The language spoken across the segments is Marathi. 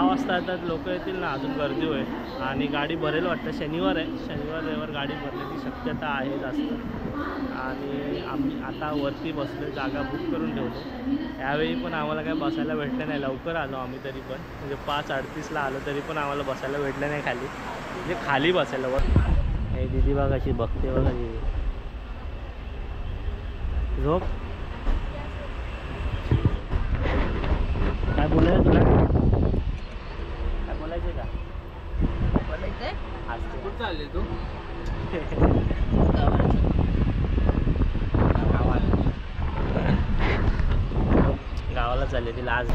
वाजता येतात लोक येतील ना, अजून गर्दी होईल आणि गाडी भरेल वाटतं. शनिवार आहे, शनिवार रविवार गाडी भरण्याची शक्यता आहे जास्त. आणि आम्ही आता वरती बसलो, जागा बुक करून ठेवतो. यावेळी पण आम्हाला काय बसायला भेटलं नाही, लवकर आलो आम्ही तरी पण, म्हणजे 5:38ला आलो तरी पण आम्हाला बसायला भेटलं नाही खाली, म्हणजे खाली बसायला वर. हे दिदी बघा कशी बघते बघा दिदी. झोप. काय बोलायचं तुला? काय बोलायचं का? बोलायचंय आज कुठं चालले तू? गावाला चालले तिला आज.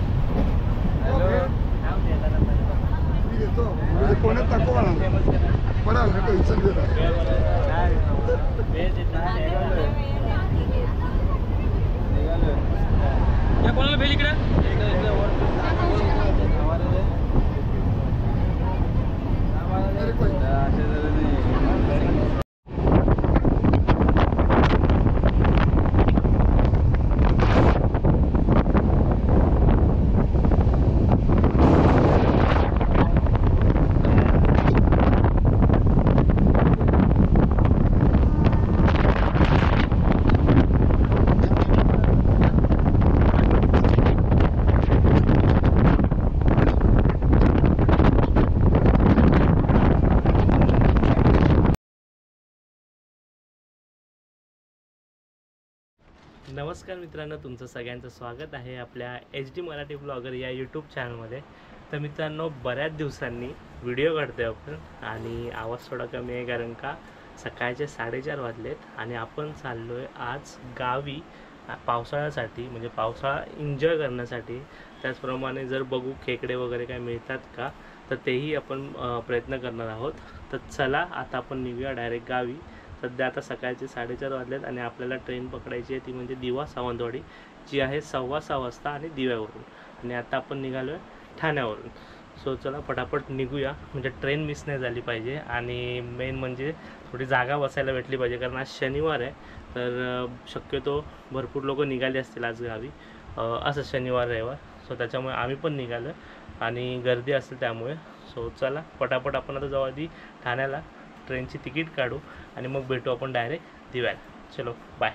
कोणाला भेल इकडे? नमस्कार मित्रांनो, तुमचं सगळ्यांचं स्वागत आहे आपल्या HD मराठी ब्लॉगर या यूट्यूब चॅनलमध्ये. तर मित्रांनो, बऱ्याच दिवसांनी व्हिडिओ काढतोय आपण आणि आवाज थोडा कमी आहे कारण का सकाळचे 4:30 वाजलेत आणि आपण चाललो आहे आज गावी पावसाळ्यासाठी, म्हणजे पावसाळा एन्जॉय करण्यासाठी. त्याचप्रमाणे जर बघू खेकडे वगैरे काय मिळतात का, तर तेही आपण प्रयत्न करणार आहोत. तर चला आता आपण निघूया डायरेक्ट गावी. सध्या आता सकाळचे 4:30 वाजलेत आणि आपल्याला ट्रेन पकडायची आहे, ती म्हणजे दिवा सावंतवाडी, जी आहे 6:15 वाजता आणि दिव्यावरून. आणि आता आपण निघालो आहे ठाण्यावरून. सो चला पटापट निघूया, म्हणजे ट्रेन मिस नाही झाली पाहिजे आणि मेन म्हणजे थोडी जागा बसायला भेटली पाहिजे, कारण आज शनिवार आहे. तर शक्यतो भरपूर लोक निघाले असतील आज गावी, असं शनिवार रविवार. सो त्याच्यामुळे आम्ही पण निघालो आणि गर्दी असेल त्यामुळे. सो चला पटापट आपण आता जाऊ आधी ठाण्याला, ट्रेनची तिकीट काढू आणि मग भेटू आपण डायरेक्ट दिव्याला. चलो बाय.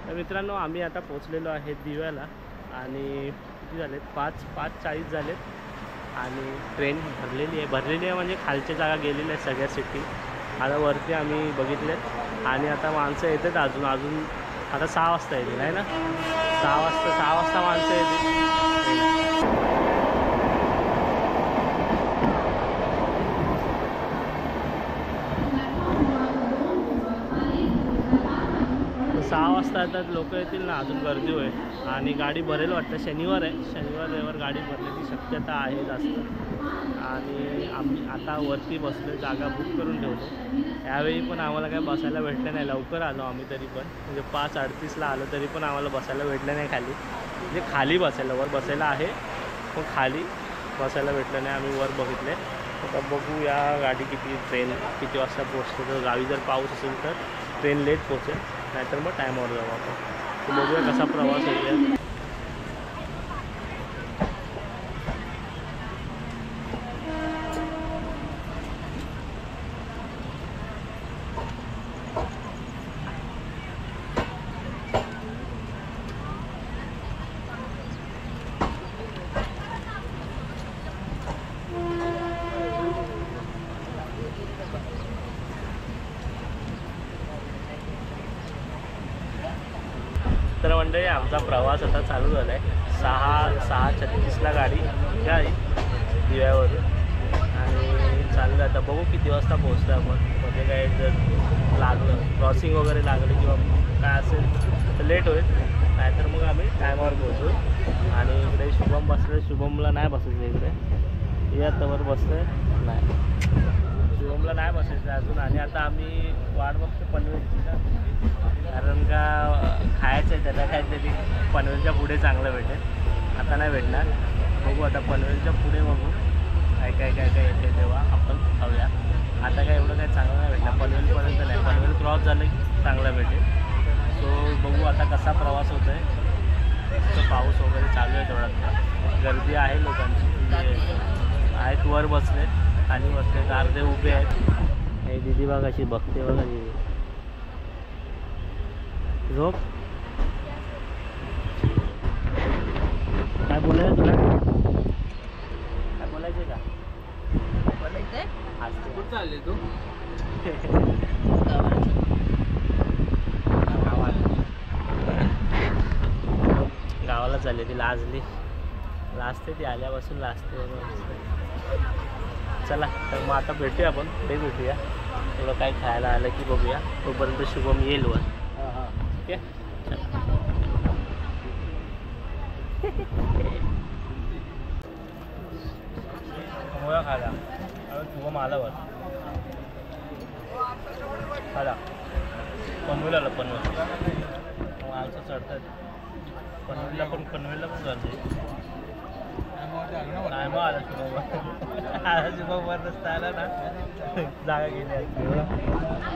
तर मित्रांनो, आम्ही आता पोचलेलो आहे दिव्याला आणि किती झालेत, 5:40 झालेत आणि ट्रेन भरलेली आहे म्हणजे खालच्या जागा गेलेल्या आहेत सगळ्या सिटी. आता वरती आम्ही बघितलेत आणि आता माणसं येतात अजून आता 6 वाजता येतील, आहे ना? 6 वाजता माणसं येतील. 6 वाजता येतात लोक येतील ना, अजून गर्दी होईल आणि गाडी भरेल वाटतं. शनिवार आहे, शनिवार रविवार गाडी भरण्याची शक्यता आहे जास्त. आणि आम्ही आता वरती बसलो, जागा बुक करून ठेवतो. यावेळी पण आम्हाला काय बसायला भेटलं नाही, लवकर आलो आम्ही तरी पण, म्हणजे 5:38ला आलो तरी पण आम्हाला बसायला भेटलं नाही खाली, म्हणजे खाली बसायला, वर बसायला आहे पण खाली बसायला भेटलं नाही. आम्ही वर बघितले. आता बघू या गाडी ट्रेन किती वाजता पोहोचते. तर गावी जर पाऊस असेल तर ट्रेन लेट पोहोचेल, नाहीतर मग टायमावर जाऊ आपण. तर बघूया कसा प्रवास होईल. तर मंडळी, आमचा प्रवास आता चालू झाला आहे. 6:36ला गाडी दिव्यावरून आणि चाललं. आता बघू किती वाजता पोहोचतो आपण. म्हणजे काय जर लागलं, क्रॉसिंग वगैरे लागली किंवा काय असेल तर लेट होईल, नाहीतर मग आम्ही टायमावर पोहोचू. आणि इकडे शुभम बसलं, शुभमला नाही बसायचं इकडे, या तवर बसतोय नाही, शुभमला नाही बसायचं अजून. आणि आता आम्ही वाट बघतो पनवेलची ना, कारण का खायचं आहे त्याला काहीतरी पनवेलच्या पुढे चांगलं भेटेल. आता नाही भेटणार, बघू आता पनवेलच्या पुढे बघू काय काय काय काय येते तेव्हा आपण खाऊया. आता काय एवढं काही चांगलं नाही भेटणार, पनवेलपर्यंत नाही, पनवेल क्रॉस झालं की चांगलं भेटेल. सो बघू आता कसा प्रवास होतो आहे. तर पाऊस वगैरे चालू आहे थोडा. गर्दी आहे लोकांची, म्हणजे आहेत वर बसले, खाली बसले, अर्धे उभे आहेत. हे दीदी बघा अशी बघते बघा दीदी. झोप. काय बोलायचं तुला? काय बोलायचं का? बोलायचंय? कुठं चालले तू? गावाला चालली ती, लाजते ती, आल्यापासून लाजते. चला तर मग आता भेटूया आपण, पुढे भेटूया. थोडं काय खायला आलं की बघूया. तोपर्यंत शुभम येईल वर. ठीक आहे. मोया खाला शुभम आला वर. खाला पनवेल आला, पनवेल आमचं चढतात. पनवेलला पण गर्दी नाही. मग आला शुभम, आला शुभम वर रस्ता आला ना, जागा गेली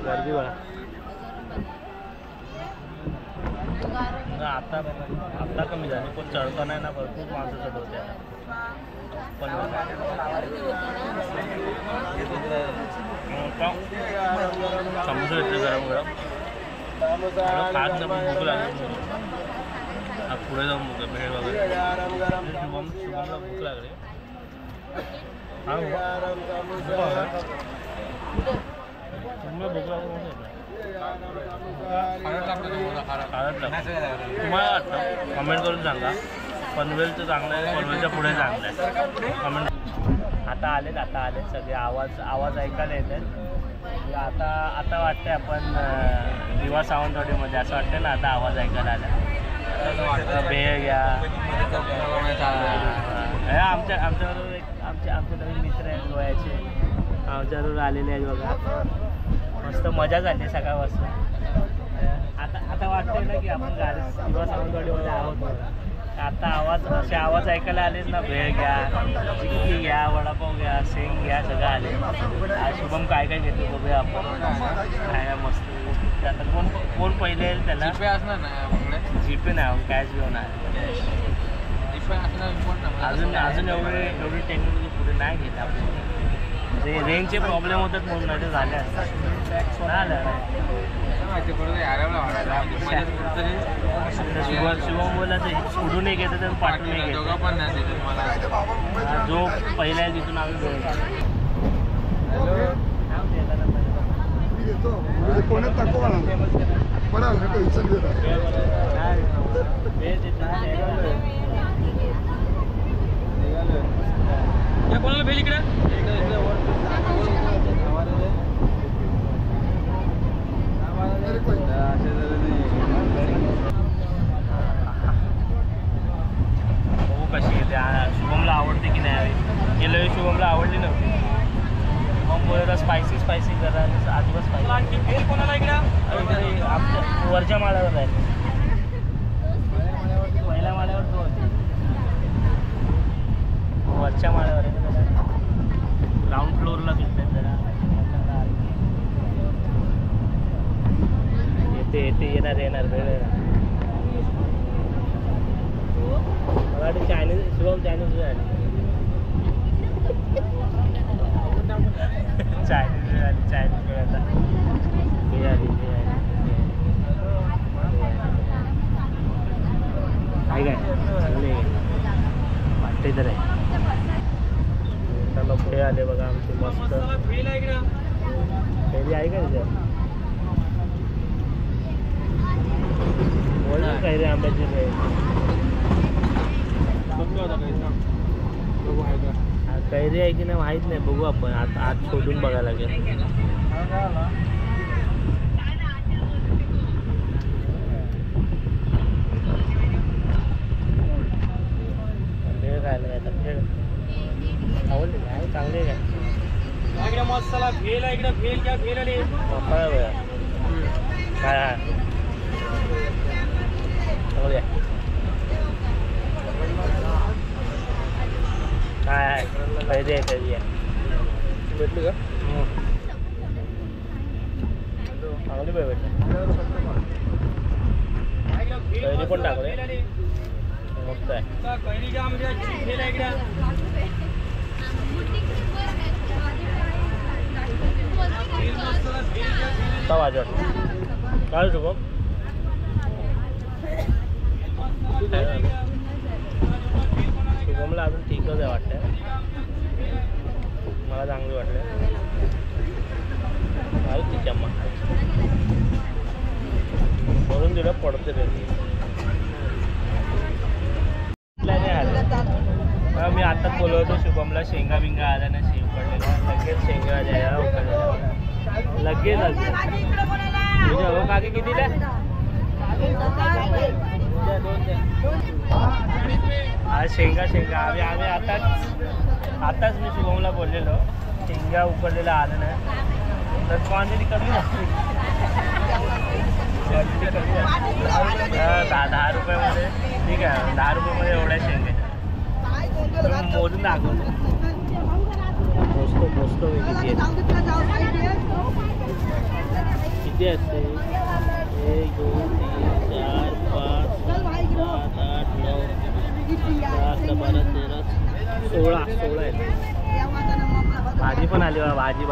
गर्दी बघा. आता कमी झाली, पण चढता नाही ना, भरपूर माणसं चढवते. पनवेल समोसा येते गरम गरम, खात ना भूक लागली. पुढे जाऊन बघा भेळ वगैरे. शुभमला भूक लागली. तुम्हाला भूक लागली तुम्हाला वाटतं कमेंट करून सांगा. पनवेलचं चांगलं आहे, पनवेलच्या पुढे चांगलं आहे, कमेंट. आता आले सगळे. आवाज ऐकायला येतात. आता वाटतंय आपण दिवा सावंतवाडीमध्ये, असं वाटतं ना आता आवाज ऐकायला आला. भेळ घ्या. आमच्याबरोबर आमचे नवीन मित्र आहेत गोव्याचे, आमच्याबरोबर आलेले आहेत बघा. मस्त मजा झाली सकाळपासून. आता वाटतंय ना की आपण दिवा सावंतवाडीमध्ये आहोत. आता आवाज ऐकायला आलेच ना. भेळ घ्या, चिक्की घ्या, वडापाव घ्या, शेंग घ्या, सगळं आले. शुभम काय काय घेतो बघूया आपण. काय मस्त. आता कोण पहिले येईल त्याला. जीपे असणार ना, जीपे नाही, कॅश घेऊन आहे. अजून एवढी टेक्नॉलॉजी पुढे नाही गेली आपण. म्हणजे रेंजचे प्रॉब्लेम होतात म्हणून नाही ते झाले असतात. शुभम बोला तर पुढून एक येतं तर पाठवून एक येतं. जो पहिला आहे तिथून आम्ही कोणाला भेल इकडे. बघू कशी येते. शुभमला आवडते की नाही. गेल्या वेळी शुभमला आवडली नव्हती. शुभम बोलत स्पायसी करा, अजिबात स्पायसी. भेल कोणाला इकडे. आमच्या वरच्या माळ्यावर आहे. पहिल्या माळ्यावर तो होते, वरच्या माळ्यावर आहे. ग्राउंड फ्लोअरला सुटतात जरा. येते येणार वेळ. मला वाटतं चायनीज. शुभम चायनीज आली. चायनीज वेळ आता हे आली. काय चांगले वाटते तर आहे. लोक हे आले बघा आमचे मस्त. फेरी आहे का तिथे. बोल काही रे आंब्याची कैरी आहे की नाही माहीत नाही. बघू आपण आज शोधून बघायला लागेल. भेळ खायला काय भेळ आवडली काय. चांगली आहे काय. इकडे मसाला भेल आहे इकडे. भेल घ्या. भेल आली काय चांगली आहे. काय आहे कैरी आहे. भेटली का. चांगली भेटली. कैरी पण टाकले. मस्त आहे. पहिली घ्या म्हणजे भेल आहे इकडं. आता वाजत काय शुभम शुभमला अजून ठीकच आहे वाटतं. मला चांगली वाटलं. तिच्या म्हणून दिलं पडते रे. मी आताच बोलवतो होतो शुभमला. शेंगा बिंगा आल्या ना, शेंग पडलेला लगेच शेंगा द्यायला लगेच अजून हो काकी कितीला आज शेंगा आम्ही आताच मी शुभमला बोललेलो शेंगा उकडलेला आलं नाही तर क्वांटिटी कमी नसते. 10 रुपयामध्ये ठीक आहे. 10 रुपयामध्ये एवढ्या शेंगे मोजून दाखवतो. मोजतो किती असते. 1 2 3 4 5 7 8 9 10 12 13 16 आहे. भाजी पण आली बा. भाजी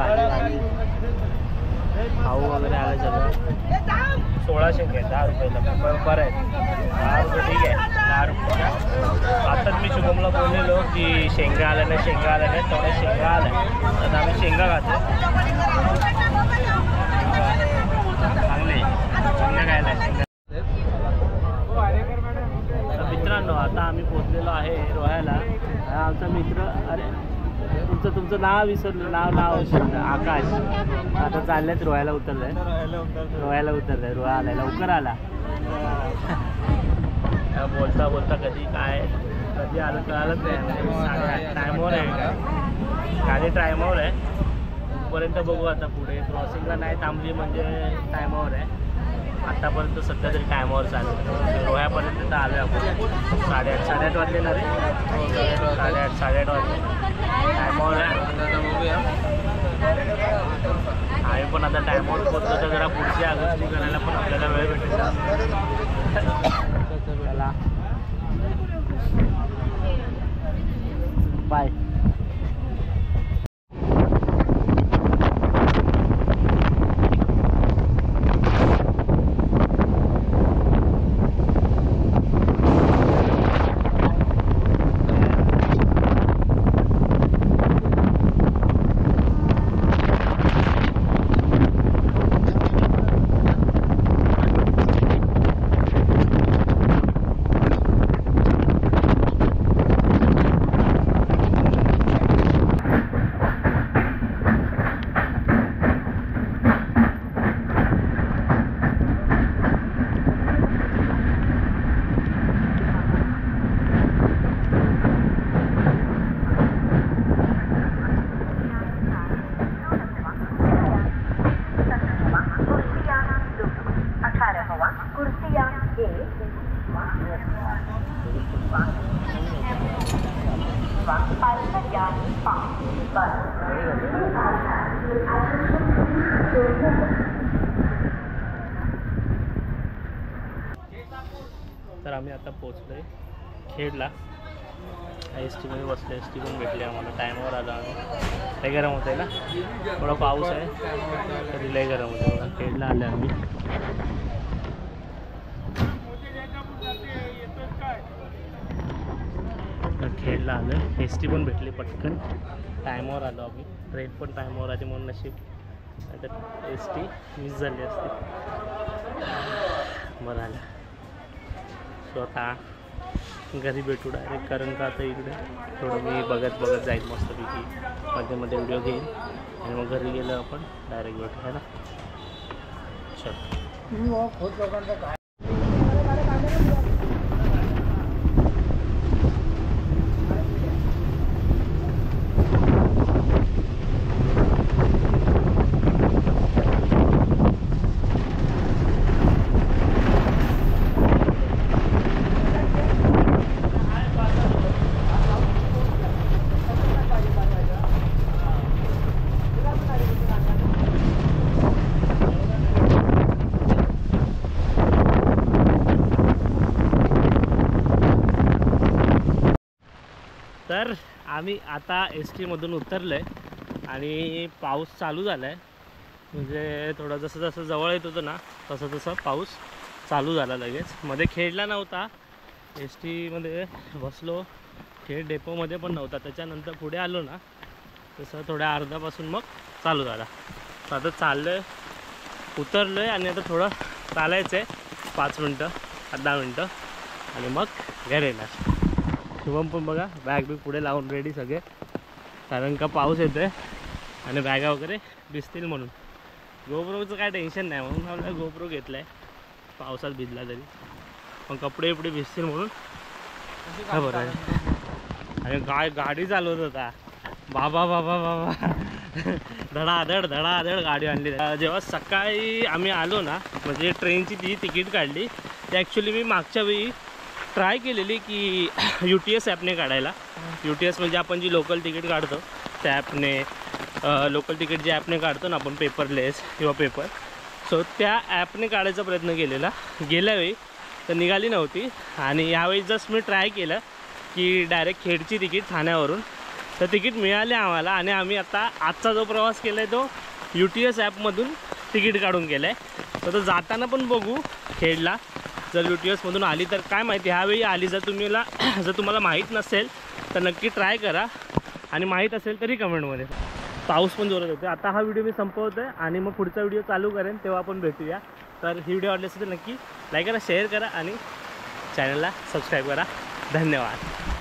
खाऊ वगैरे आलं सगळं. 16 शेंगे 10 रुपयाला बरं आहे. 10 रुपये ठीक आहे. 10 रुपये. आताच मी शुभमला बोललेलो की शेंगा आल्या नाही तेवढ्या शेंगा आल्या तर आम्ही शेंगा खातो. चांगले शेंगा खायला. मित्रांनो आता आम्ही पोचलेलो आहे रोह्याला. आमचा मित्र अरे तुमचं नाव विसरलं. नाव आकाश. आता चाललेत रोह्याला उतरलंय. रोहा आलाय लवकर आला. बोलता कधी आलं कळालंच नाही. 8:30 टायमावर आहे. गाडी टायमावर आहे. पर्यंत बघू आता पुढे. क्रॉसिंगला नाही थांबली म्हणजे टायमावर आहे. आत्तापर्यंत सध्या तरी टायमावर चालू. रोह्यापर्यंत तर आलो आपण. 8:30 वाजले ना रे. 8:30 वाजले. टायमावर आहे. आम्ही पण आता टायमावर पोहोचतो तर जरा पुढच्या गोष्टी करायला पण आपल्याला वेळ भेटेल. चला बाय. तर आम्ही आता पोचलोय खेडला. एस टीमध्ये बसलो. एस टी पण भेटली आम्हाला. टायमावर आलो आम्ही. लय गरम होतं आहे ना. थोडा पाऊस आहे तरी लय गरम होतं. बघा खेडला आले आम्ही. खेडला आलो. एस टी पण भेटली पटकन. टायमावर आलो आम्ही. ट्रेन पण टायमावर आली म्हणून नशीब. आता एस टी मिस झाली असते. बरं आलं. स्वतः घरी भेटू डायरेक्ट. कारण का आता इकडे थोडं मी बघत जाईल मस्तपैकी. मध्ये व्हिडिओ घेईन आणि मग घरी गेलं आपण डायरेक्ट भेटू आहे ना. चल आम्ही आता एस टीमधून उतरलो आहे आणि पाऊस चालू झाला आहे. म्हणजे थोडं जसं जसं जवळ येत होतं ना तसं तसं पाऊस चालू झाला लगेच. मध्ये खेळला नव्हता, एस टीमध्ये बसलो, खेळ डेपोमध्ये पण नव्हता. त्याच्यानंतर पुढे आलो ना तसं थोड्या अर्ध्यापासून मग चालू झाला. तर आता चाललो आहे, उतरलो आहे आणि आता थोडं चालायचं आहे 5 मिनटं 10 मिनटं आणि मग घरी येणार. शुभम पण बघा बॅग बी पुढे लावून रेडी सगळे, कारण का पाऊस येतो आहे आणि बॅगा वगैरे भिजतील म्हणून. गोप्रोचं काय टेन्शन नाही म्हणून आपल्याला गोप्रो घेतला आहे, पावसात भिजला तरी पण कपडे एपडे भिजतील म्हणून. बरं आहे. आणि गाडी चालवत होता बाबा बाबा बाबा धडाधड गाडी आणली. जेव्हा सकाळी आम्ही आलो ना, म्हणजे ट्रेनची ती तिकीट काढली ती ॲक्च्युली मी मागच्या वेळी ट्राय केलेली की UTS ॲपने काढायला. UTS म्हणजे आपण जी लोकल तिकीट काढतो त्या ॲपने, लोकल तिकीट जे ॲपने काढतो ना आपण पेपरलेस किंवा पेपर, सो त्या ॲपने काढायचा प्रयत्न केलेला गेल्या वेळी, तर निघाली नव्हती. आणि यावेळी जस्ट मी ट्राय केलं की डायरेक्ट खेडची तिकीट ठाण्यावरून, तर तिकीट मिळाले आम्हाला. आणि आम्ही आता आजचा जो प्रवास केला आहे तो UTS ॲपमधून तिकीट काढून केला आहे. तर जाताना पण बघू खेडला, जर UTSमधून आली तर काय माहिती ह्यावेळी आली. जर तुम्हाला माहीत नसेल तर नक्की ट्राय करा, आणि माहीत असेल तरी कमेंटमध्ये. पाऊस पण जोरात होते. आता हा व्हिडिओ मी संपवतो आहे आणि मग पुढचा व्हिडिओ चालू करेन, तेव्हा आपण भेटूया. तर ही व्हिडिओ आवडली असेल तर नक्की लाईक करा, शेअर करा आणि चॅनलला सबस्क्राईब करा. धन्यवाद.